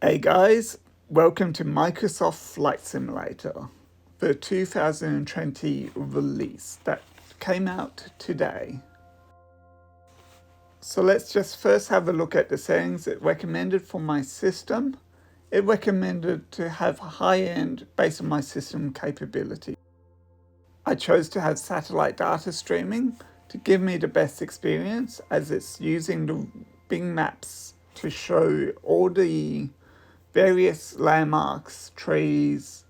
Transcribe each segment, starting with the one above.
Hey guys, welcome to Microsoft Flight Simulator, the 2020 release that came out today. So let's just first have a look at the settings. It recommended for my system. It recommended to have high-end based on my system capability. I chose to have satellite data streaming to give me the best experience, as it's using the Bing Maps to show all the various landmarks, trees,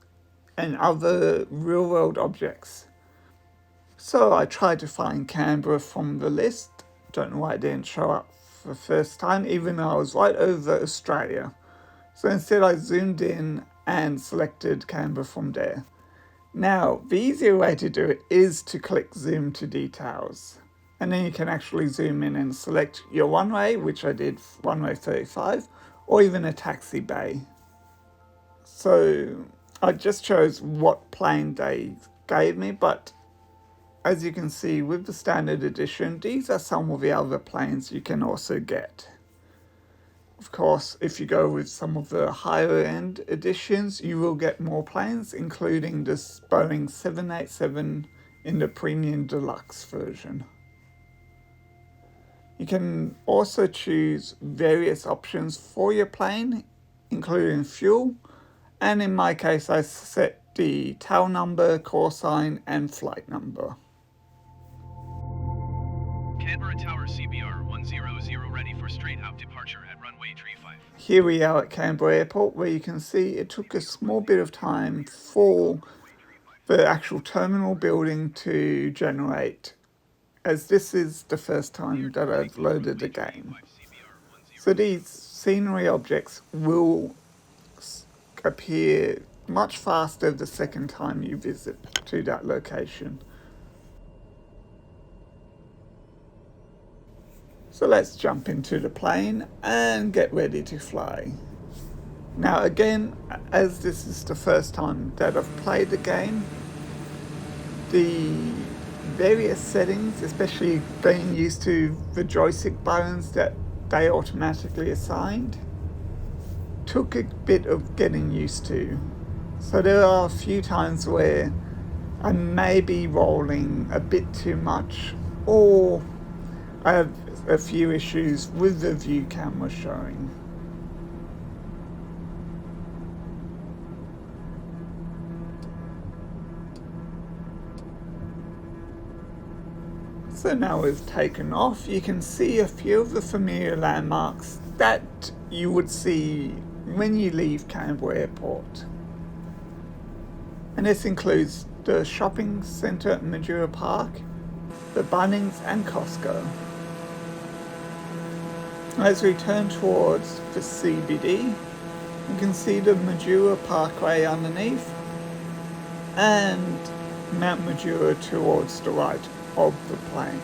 and other real-world objects. So I tried to find Canberra from the list. Don't know why it didn't show up for the first time, even though I was right over Australia. So instead I zoomed in and selected Canberra from there. Now, the easier way to do it is to click Zoom to Details. And then you can actually zoom in and select your runway, which I did, runway 35, or even a taxi bay. So I just chose what plane they gave me, but as you can see with the standard edition, these are some of the other planes you can also get. Of course, if you go with some of the higher end editions, you will get more planes, including this Boeing 787 in the Premium Deluxe version. You can also choose various options for your plane, including fuel, and in my case I set the tail number, call sign, and flight number. Canberra Tower CBR 100 ready for straight out departure at runway 35. Here we are at Canberra Airport, where you can see it took a small bit of time for the actual terminal building to generate, as this is the first time that I've loaded the game. So these scenery objects will appear much faster the second time you visit to that location. So let's jump into the plane and get ready to fly. Now again, as this is the first time that I've played the game, the various settings, especially being used to the joystick buttons that they automatically assigned, took a bit of getting used to. So there are a few times where I may be rolling a bit too much, or I have a few issues with the view camera showing. So now we've taken off, you can see a few of the familiar landmarks that you would see when you leave Canberra Airport. And this includes the shopping centre at Mildura Park, the Bunnings and Costco. As we turn towards the CBD, you can see the Mildura Parkway underneath and Mount Mildura towards the right of the plane.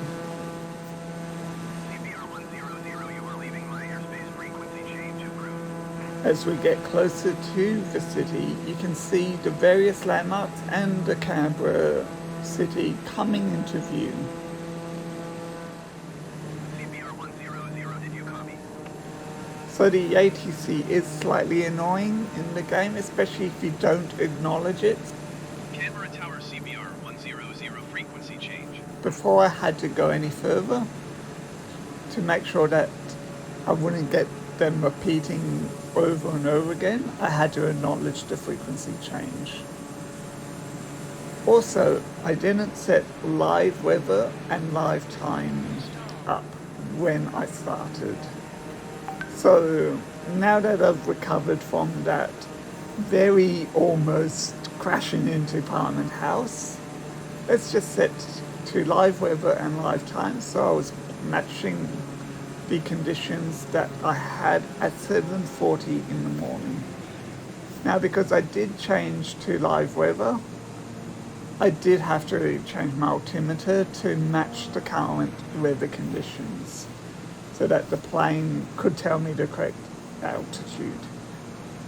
CBR 100, you are leaving my airspace, frequency change approved. As we get closer to the city, you can see the various landmarks and the Canberra city coming into view. CBR 100, did you copy? So the ATC is slightly annoying in the game, especially if you don't acknowledge it. Canberra Tower CBR 100, frequency change. Before I had to go any further, to make sure that I wouldn't get them repeating over and over again, I had to acknowledge the frequency change. Also, I didn't set live weather and live time up when I started. So now that I've recovered from that very almost crashing into Parliament House, let's just set to live weather and live time, so I was matching the conditions that I had at 7:40 in the morning. Now, because I did change to live weather, I did have to change my altimeter to match the current weather conditions so that the plane could tell me the correct altitude.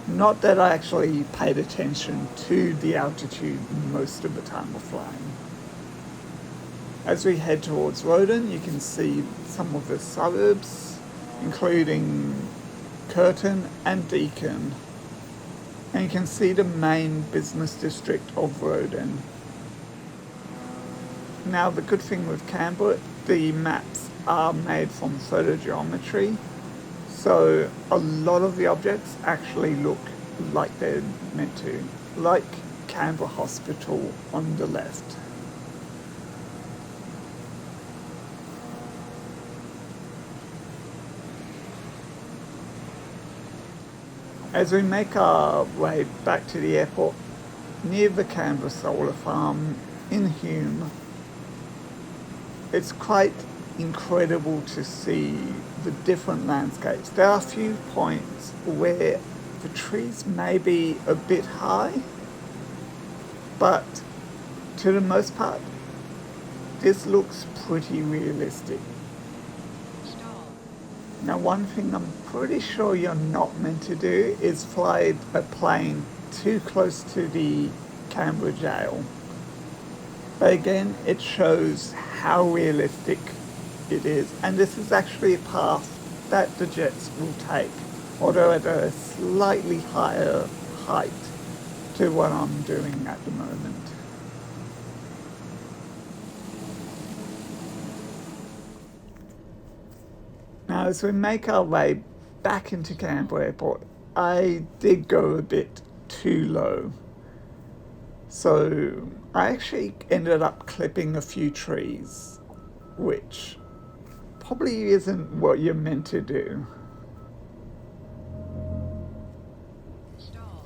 Not that I actually paid attention to the altitude most of the time of flying. As we head towards Roden, you can see some of the suburbs, including Curtin and Deakin. And you can see the main business district of Roden. Now the good thing with Canberra, the maps are made from photogeometry, so a lot of the objects actually look like they're meant to, like Canberra Hospital on the left. As we make our way back to the airport, near the Canberra Solar Farm in Hume, it's quite incredible to see the different landscapes. There are a few points where the trees may be a bit high, but to the most part, this looks pretty realistic. Now, one thing I'm pretty sure you're not meant to do is fly a plane too close to the Canberra jail. But again, it shows how realistic it is. And this is actually a path that the jets will take, although at a slightly higher height to what I'm doing at the moment. Now, as we make our way back into Canberra Airport, I did go a bit too low. So I actually ended up clipping a few trees, which probably isn't what you're meant to do.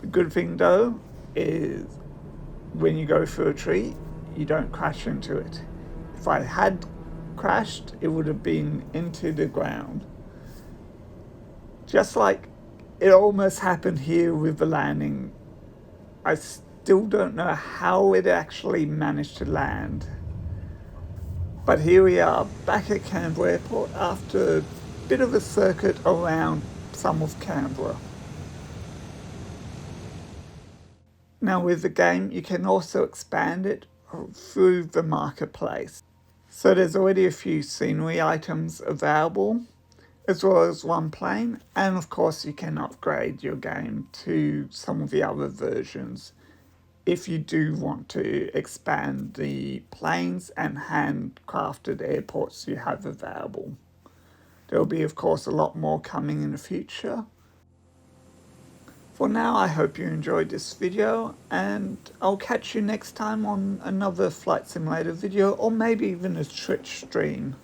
The good thing though is when you go through a tree, you don't crash into it. If I had crashed, it would have been into the ground. Just like it almost happened here with the landing. I still don't know how it actually managed to land. But here we are back at Canberra Airport after a bit of a circuit around some of Canberra. Now with the game, you can also expand it through the marketplace. So there's already a few scenery items available, as well as one plane, and of course you can upgrade your game to some of the other versions if you do want to expand the planes and handcrafted airports you have available. There will be of course a lot more coming in the future. For now, I hope you enjoyed this video, and I'll catch you next time on another Flight Simulator video, or maybe even a Twitch stream.